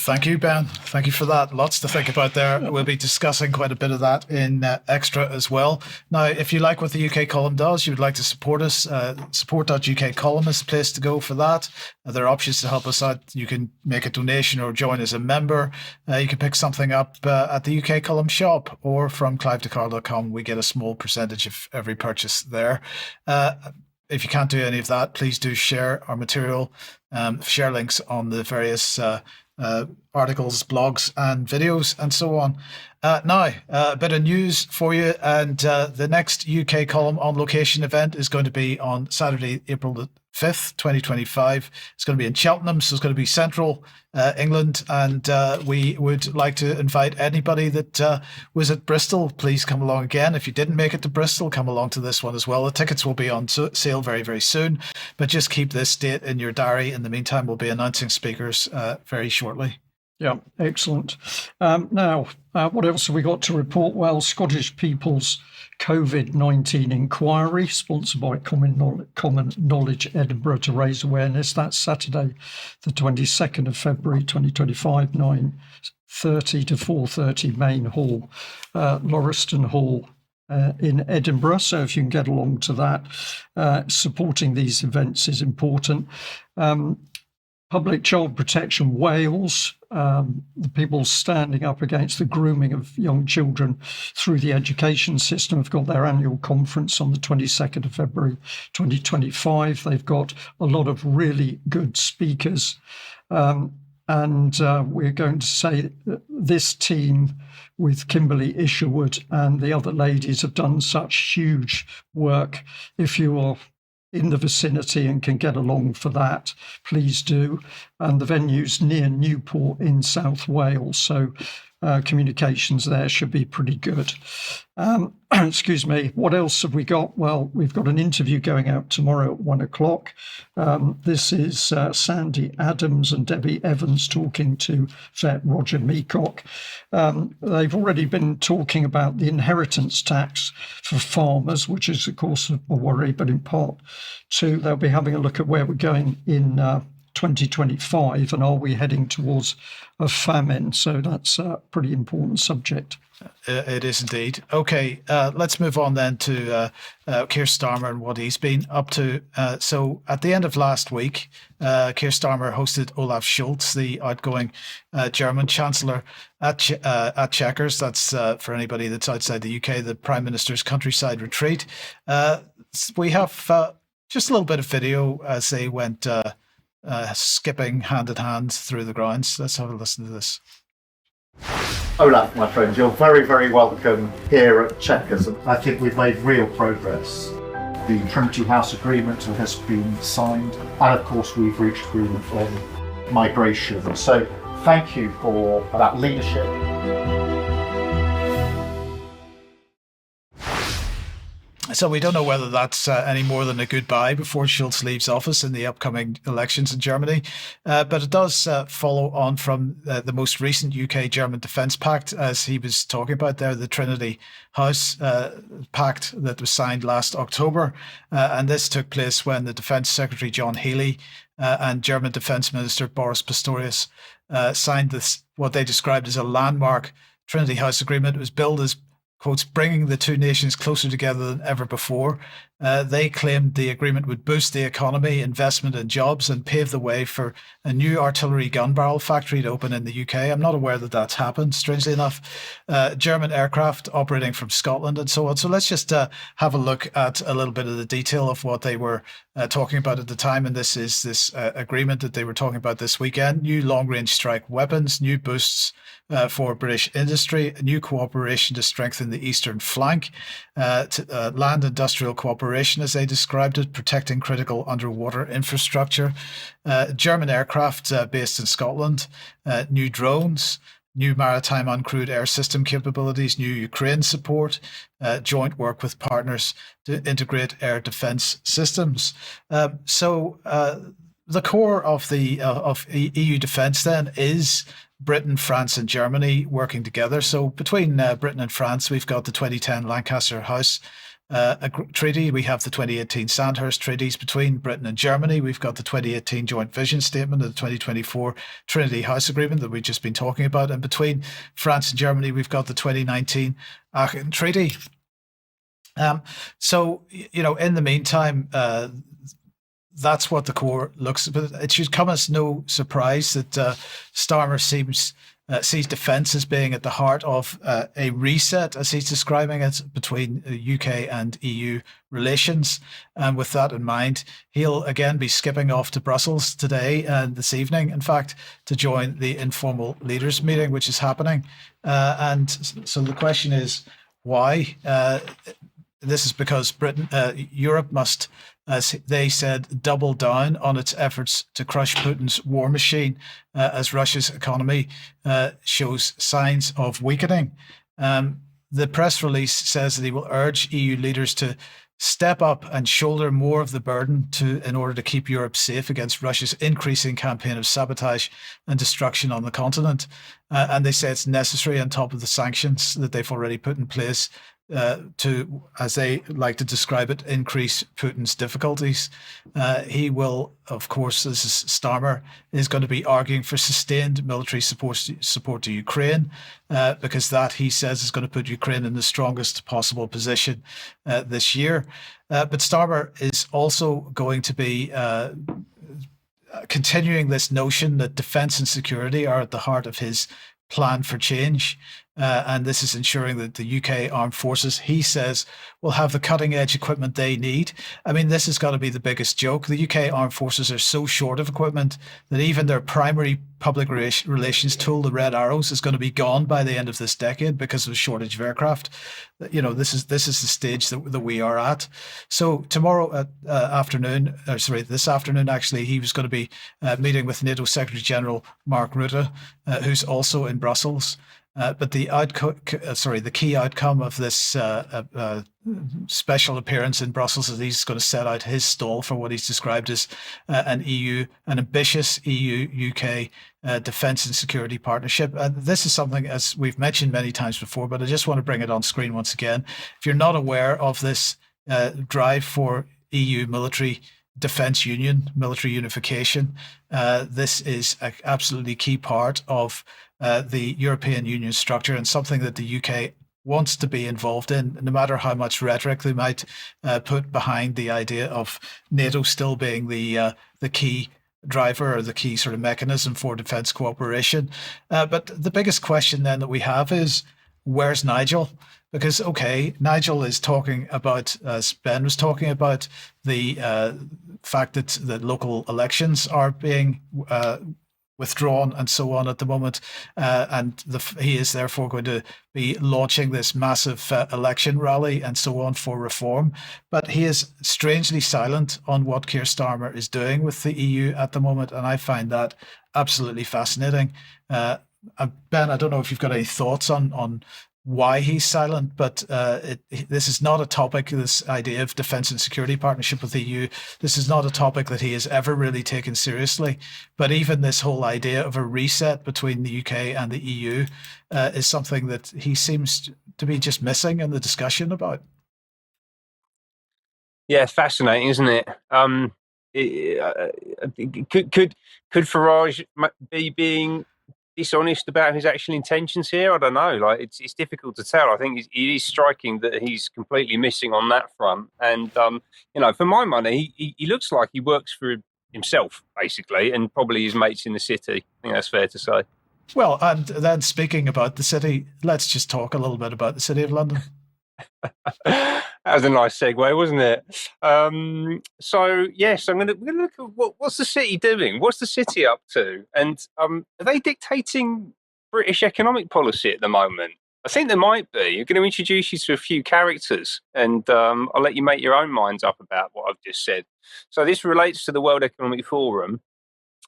Thank you, Ben. Thank you for that. Lots to think about there. We'll be discussing quite a bit of that in Extra as well. Now, if you like what the UK column does, you would like to support us, support.UK column is the place to go for that. There are options to help us out. You can make a donation or join as a member. You can pick something up at the UK column shop or from clive2carl.com. We get a small percentage of every purchase there. If you can't do any of that, please do share our material, share links on the various articles, blogs, and videos, and so on. Now, a bit of news for you, and the next UK column on location event is going to be on Saturday, April the 5th, 2025. It's going to be in Cheltenham, so it's going to be central England, and we would like to invite anybody that was at Bristol. Please come along again. If you didn't make it to Bristol, come along to this one as well. The tickets will be on sale very, very soon, but just keep this date in your diary. In the meantime, we'll be announcing speakers very shortly. Yeah, excellent. Now, what else have we got to report? Well, Scottish People's COVID-19 inquiry, sponsored by Common Knowledge Edinburgh to raise awareness. That's Saturday, the 22nd of February 2025, 9:30 to 4:30, Main Hall, Lauriston Hall in Edinburgh. So if you can get along to that, supporting these events is important. Public Child Protection Wales, the people standing up against the grooming of young children through the education system, have got their annual conference on the 22nd of February 2025. They've got a lot of really good speakers. And we're going to say that this team with Kimberly Isherwood and the other ladies have done such huge work. If you are in the vicinity and can get along for that, please do. And the venue's near Newport in South Wales, so communications there should be pretty good. Excuse me, what else have we got? Well, we've got an interview going out tomorrow at 1 o'clock. This is Sandy Adams and Debbie Evans talking to Vet Roger Meacock. They've already been talking about the inheritance tax for farmers, which is, of course, a worry, but in part two, they'll be having a look at where we're going in 2025 and are we heading towards a famine. So that's a pretty important subject. It is indeed. Okay, let's move on then to Keir Starmer and what he's been up to. So at the end of last week, Keir Starmer hosted Olaf Scholz, the outgoing German Chancellor, at Chequers. That's for anybody that's outside the UK, the Prime Minister's countryside retreat. We have just a little bit of video as they went skipping hand in hand through the grounds. Let's have a listen to this. Olaf, my friend, you're very, very welcome here at Chequers. I think we've made real progress. The Trinity House Agreement has been signed, and of course we've reached agreement on migration. So thank you for that leadership. So we don't know whether that's any more than a goodbye before Scholz leaves office in the upcoming elections in Germany. But it does follow on from the most recent UK-German Defence Pact, as he was talking about there, the Trinity House Pact that was signed last October. And this took place when the Defence Secretary John Healey and German Defence Minister Boris Pistorius signed this, what they described as a landmark Trinity House Agreement. It was billed as, quotes, bringing the two nations closer together than ever before. They claimed the agreement would boost the economy, investment and jobs, and pave the way for a new artillery gun barrel factory to open in the UK. I'm not aware that that's happened, strangely enough. German aircraft operating from Scotland and so on. So let's just have a look at a little bit of the detail of what they were talking about at the time. And this is this agreement that they were talking about this weekend. New long-range strike weapons, new boosts for British industry, new cooperation to strengthen the eastern flank, land industrial cooperation, as they described it, protecting critical underwater infrastructure, German aircraft based in Scotland, new drones, new maritime uncrewed air system capabilities, new Ukraine support, joint work with partners to integrate air defence systems. So the core of the of EU defence then is Britain, France and Germany working together. So between Britain and France, we've got the 2010 Lancaster House Treaty. We have the 2018 Sandhurst Treaties. Between Britain and Germany, we've got the 2018 Joint Vision Statement and the 2024 Trinity House Agreement that we've just been talking about. And between France and Germany, we've got the 2019 Aachen Treaty. So, you know, in the meantime, that's what the core looks, but it should come as no surprise that Starmer seems sees defence as being at the heart of a reset, as he's describing it, between UK and EU relations. And with that in mind, he'll again be skipping off to Brussels today and this evening, in fact, to join the informal leaders meeting, which is happening. And so the question is, why? This is because Europe must, as they said, double down on its efforts to crush Putin's war machine as Russia's economy shows signs of weakening. The press release says that he will urge EU leaders to step up and shoulder more of the burden in order to keep Europe safe against Russia's increasing campaign of sabotage and destruction on the continent. And they say it's necessary on top of the sanctions that they've already put in place to, as they like to describe it, increase Putin's difficulties. He will, of course, this is Starmer, is going to be arguing for sustained military support to Ukraine, because that, he says, is going to put Ukraine in the strongest possible position this year. But Starmer is also going to be continuing this notion that defence and security are at the heart of his plan for change. And this is ensuring that the UK armed forces, he says, will have the cutting edge equipment they need. I mean, this has got to be the biggest joke. The UK armed forces are so short of equipment that even their primary public relations tool, the Red Arrows, is going to be gone by the end of this decade because of a shortage of aircraft. You know, this is the stage that we are at. So tomorrow this afternoon, actually, he was going to be meeting with NATO Secretary General Mark Rutte, who's also in Brussels. But the key outcome of this special appearance in Brussels is he's going to set out his stall for what he's described as an ambitious EU-UK defence and security partnership. And this is something, as we've mentioned many times before, but I just want to bring it on screen once again. If you're not aware of this drive for EU military defence union, military unification, this is an absolutely key part of the European Union structure, and something that the UK wants to be involved in, no matter how much rhetoric they might put behind the idea of NATO still being the key driver or the key sort of mechanism for defence cooperation. But the biggest question then that we have is, where's Nigel? Because, okay, Nigel is talking about, as Ben was talking about, the fact that the local elections are being withdrawn and so on at the moment, and he is therefore going to be launching this massive election rally and so on for reform. But he is strangely silent on what Keir Starmer is doing with the EU at the moment, and I find that absolutely fascinating. Ben, I don't know if you've got any thoughts on why he's silent, but this is not a topic, this idea of defence and security partnership with the EU, this is not a topic that he has ever really taken seriously. But even this whole idea of a reset between the UK and the EU is something that he seems to be just missing in the discussion about. Yeah, fascinating, isn't it? Could Farage be being dishonest about his actual intentions here? I don't know. Like, it's difficult to tell. I think it is striking that he's completely missing on that front. And for my money, he looks like he works for himself basically, and probably his mates in the city. I think that's fair to say. Well, and then speaking about the city, let's just talk a little bit about the City of London. That was a nice segue, wasn't it? So yes, we're going to look at what's the city doing? What's the city up to? And are they dictating British economic policy at the moment? I think they might be. I'm going to introduce you to a few characters, and I'll let you make your own minds up about what I've just said. So this relates to the World Economic Forum,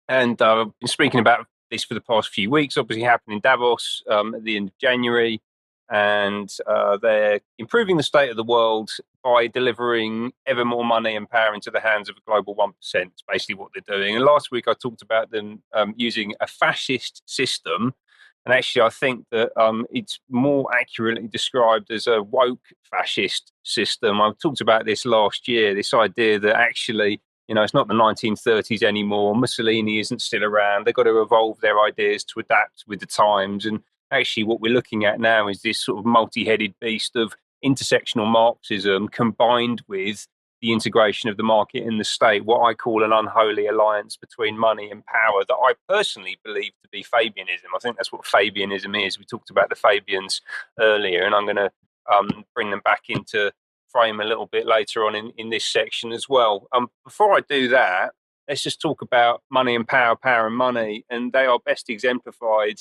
and I've been speaking about this for the past few weeks. Obviously happened in Davos at the end of January. And they're improving the state of the world by delivering ever more money and power into the hands of a global 1%. It's basically what they're doing. And last week I talked about them using a fascist system. And actually I think that it's more accurately described as a woke fascist system. I talked about this last year, this idea that actually, it's not the 1930s anymore. Mussolini isn't still around. They've got to evolve their ideas to adapt with the times. And actually, what we're looking at now is this sort of multi-headed beast of intersectional Marxism combined with the integration of the market and the state, what I call an unholy alliance between money and power that I personally believe to be Fabianism. I think that's what Fabianism is. We talked about the Fabians earlier, and I'm going to bring them back into frame a little bit later on in this section as well. Before I do that, let's just talk about money and power, power and money, and they are best exemplified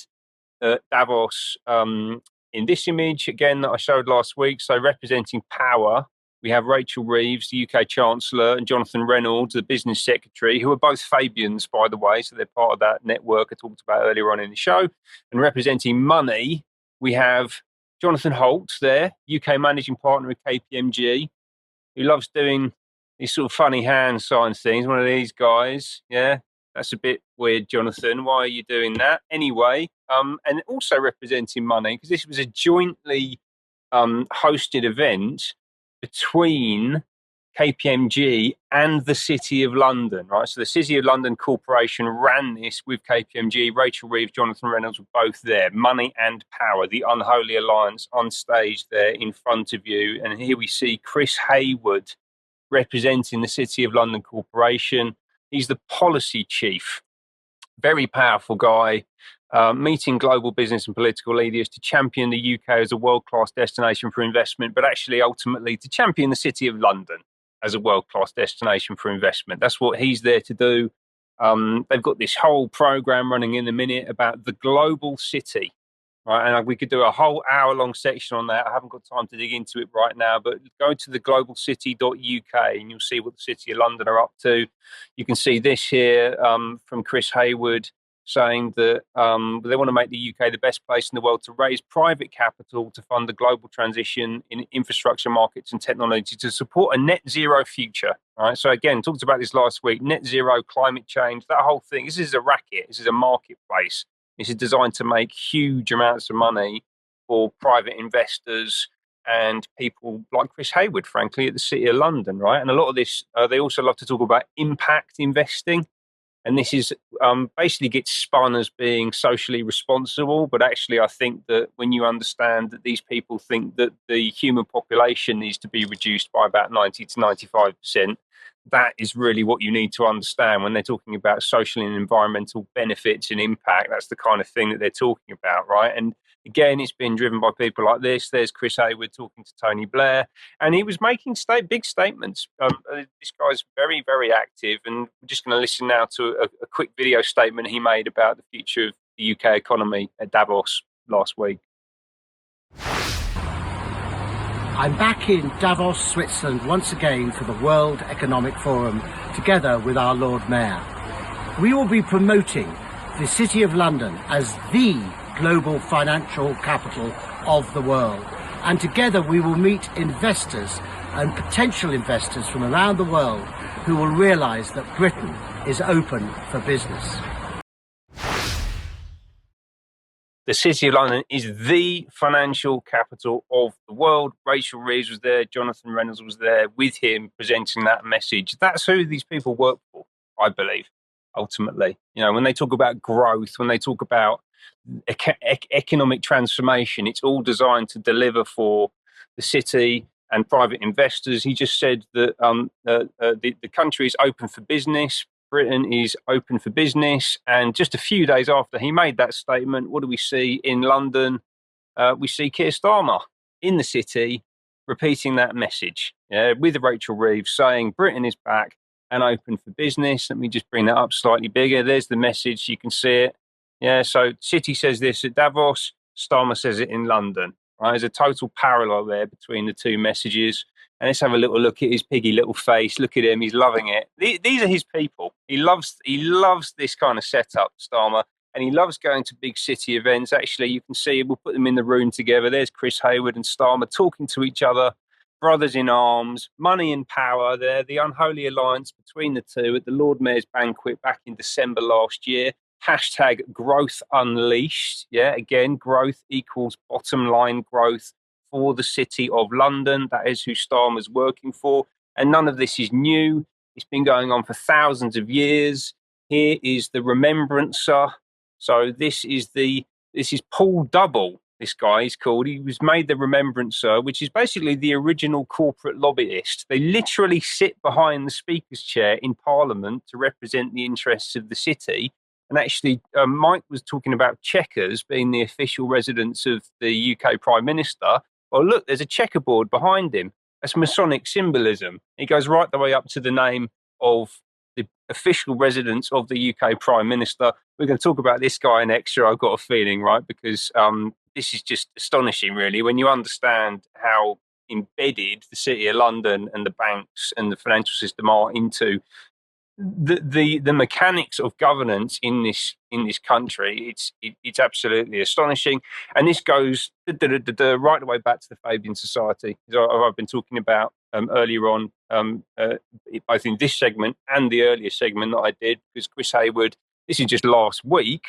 at Davos in this image, again, that I showed last week. So representing power, we have Rachel Reeves, the UK Chancellor, and Jonathan Reynolds, the Business Secretary, who are both Fabians, by the way, so they're part of that network I talked about earlier on in the show. And representing money, we have Jonathan Holt there, UK Managing Partner at KPMG, who loves doing these sort of funny hand sign things, one of these guys, yeah. That's a bit weird, Jonathan. Why are you doing that? Anyway, and also representing money, because this was a jointly hosted event between KPMG and the City of London, right? So the City of London Corporation ran this with KPMG. Rachel Reeves, Jonathan Reynolds were both there. Money and power, the unholy alliance on stage there in front of you. And here we see Chris Hayward representing the City of London Corporation. He's the policy chief, very powerful guy, meeting global business and political leaders to champion the UK as a world-class destination for investment, but actually ultimately to champion the City of London as a world-class destination for investment. That's what he's there to do. They've got this whole program running in a minute about the global city. Right, and we could do a whole hour-long section on that. I haven't got time to dig into it right now, but go to the globalcity.uk and you'll see what the City of London are up to. You can see this here from Chris Hayward saying that they want to make the UK the best place in the world to raise private capital to fund the global transition in infrastructure markets and technology to support a net zero future. Right, so again, talked about this last week, net zero, climate change, that whole thing. This is a racket. This is a marketplace. This is designed to make huge amounts of money for private investors and people like Chris Hayward, frankly, at the City of London, right? And a lot of this, they also love to talk about impact investing. And this is basically gets spun as being socially responsible. But actually, I think that when you understand that these people think that the human population needs to be reduced by about 90 to 95%, that is really what you need to understand when they're talking about social and environmental benefits and impact. That's the kind of thing that they're talking about, right? And again, it's been driven by people like this. There's Chris Hayward talking to Tony Blair, and he was making big statements. This guy's very, very active, and we're just going to listen now to a quick video statement he made about the future of the UK economy at Davos last week. I'm back in Davos, Switzerland once again for the World Economic Forum, together with our Lord Mayor. We will be promoting the City of London as the global financial capital of the world. And together we will meet investors and potential investors from around the world who will realise that Britain is open for business. The City of London is the financial capital of the world. Rachel Reeves was there, Jonathan Reynolds was there with him presenting that message. That's who these people work for, I believe, ultimately. You know, when they talk about growth, when they talk about economic transformation, it's all designed to deliver for the city and private investors. He just said that the country is open for business. Britain is open for business. And just a few days after he made that statement, what do we see in London? We see Keir Starmer in the city repeating that message, with Rachel Reeves saying Britain is back and open for business. Let me just bring that up slightly bigger. There's the message. You can see it. Yeah, so City says this at Davos, Starmer says it in London. Right? There's a total parallel there between the two messages. And let's have a little look at his piggy little face. Look at him; he's loving it. These are his people. He loves this kind of setup, Starmer, and he loves going to big city events. Actually, you can see we'll put them in the room together. There's Chris Hayward and Starmer talking to each other, brothers in arms, money and power. There, the unholy alliance between the two at the Lord Mayor's banquet back in December last year. Hashtag growth unleashed. Yeah, again, growth equals bottom line growth for the City of London. That is who Starmer's working for. And none of this is new. It's been going on for thousands of years. Here is the remembrancer. So this is Paul Double, this guy is called. He was made the Remembrancer, which is basically the original corporate lobbyist. They literally sit behind the Speaker's chair in Parliament to represent the interests of the city. And actually, Mike was talking about checkers being the official residence of the UK Prime Minister. Well, look, there's a checkerboard behind him. That's Masonic symbolism. It goes right the way up to the name of the official residence of the UK Prime Minister. We're going to talk about this guy in extra, I've got a feeling, right? Because this is just astonishing, really, when you understand how embedded the City of London and the banks and the financial system are into the mechanics of governance in this country. It's absolutely astonishing, and this goes right the way back to the Fabian Society, as I've been talking about earlier on, both in this segment and the earlier segment that I did, because Chris Hayward, this is just last week,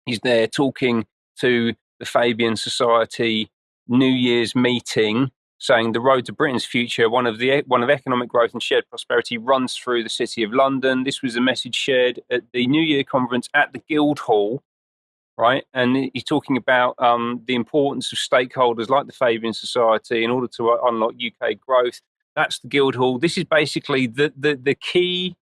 he's there talking to the Fabian Society New Year's meeting, saying the road to Britain's future, one of economic growth and shared prosperity, runs through the City of London. This was a message shared at the New Year conference at the Guildhall, right? And he's talking about the importance of stakeholders like the Fabian Society in order to unlock UK growth. That's the Guildhall. This is basically the key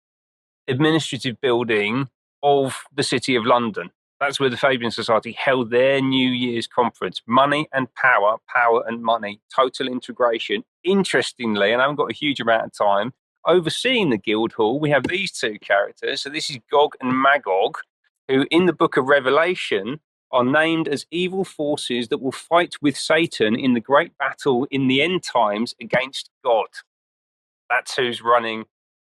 administrative building of the City of London. That's where the Fabian Society held their New Year's conference. Money and power, power and money, total integration. Interestingly, and I haven't got a huge amount of time, overseeing the Guildhall, we have these two characters. So this is Gog and Magog, who in the book of Revelation are named as evil forces that will fight with Satan in the great battle in the end times against God. That's who's running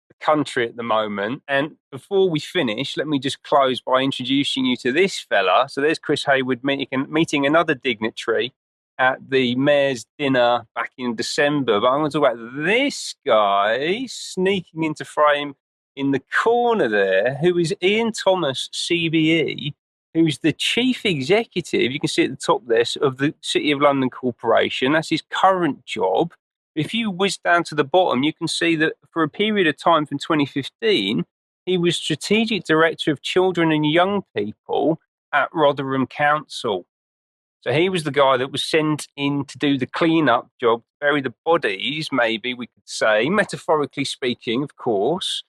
the country at the moment. And before we finish, let me just close by introducing you to this fella. So there's Chris Hayward meeting another dignitary at the mayor's dinner back in December. But I'm going to talk about this guy sneaking into frame in the corner there, who is Ian Thomas, CBE, who's the chief executive, you can see at the top there, of the City of London Corporation. That's his current job. If you whiz down to the bottom, you can see that for a period of time from 2015, he was Strategic Director of Children and Young People at Rotherham Council. So he was the guy that was sent in to do the clean-up job, bury the bodies, maybe we could say, metaphorically speaking, of course,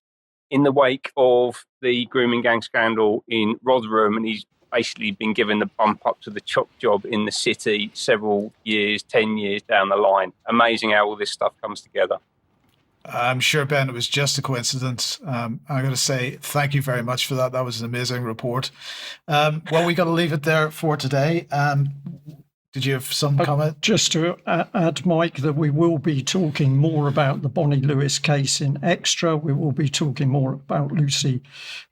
in the wake of the grooming gang scandal in Rotherham. And he's basically been given the bump up to the chop job in the city several years, 10 years down the line. Amazing how all this stuff comes together. I'm sure, Ben, it was just a coincidence. I'm going to say thank you very much for that. That was an amazing report. Well, we got to leave it there for today. Did you have some comment? Just to add, Mike, that we will be talking more about the Bonnie Lewis case in Extra. We will be talking more about Lucy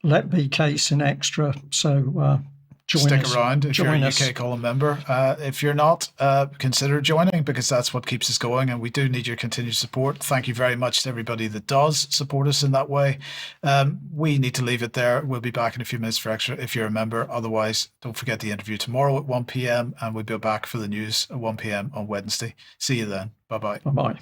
Letby case in Extra. So stick around if you're a UK Column member. If you're not, consider joining, because that's what keeps us going, and we do need your continued support. Thank you very much to everybody that does support us in that way. We need to leave it there. We'll be back in a few minutes for Extra if you're a member. Otherwise, don't forget the interview tomorrow at 1 p.m. and we'll be back for the news at 1 p.m. on Wednesday. See you then. Bye-bye. Bye-bye.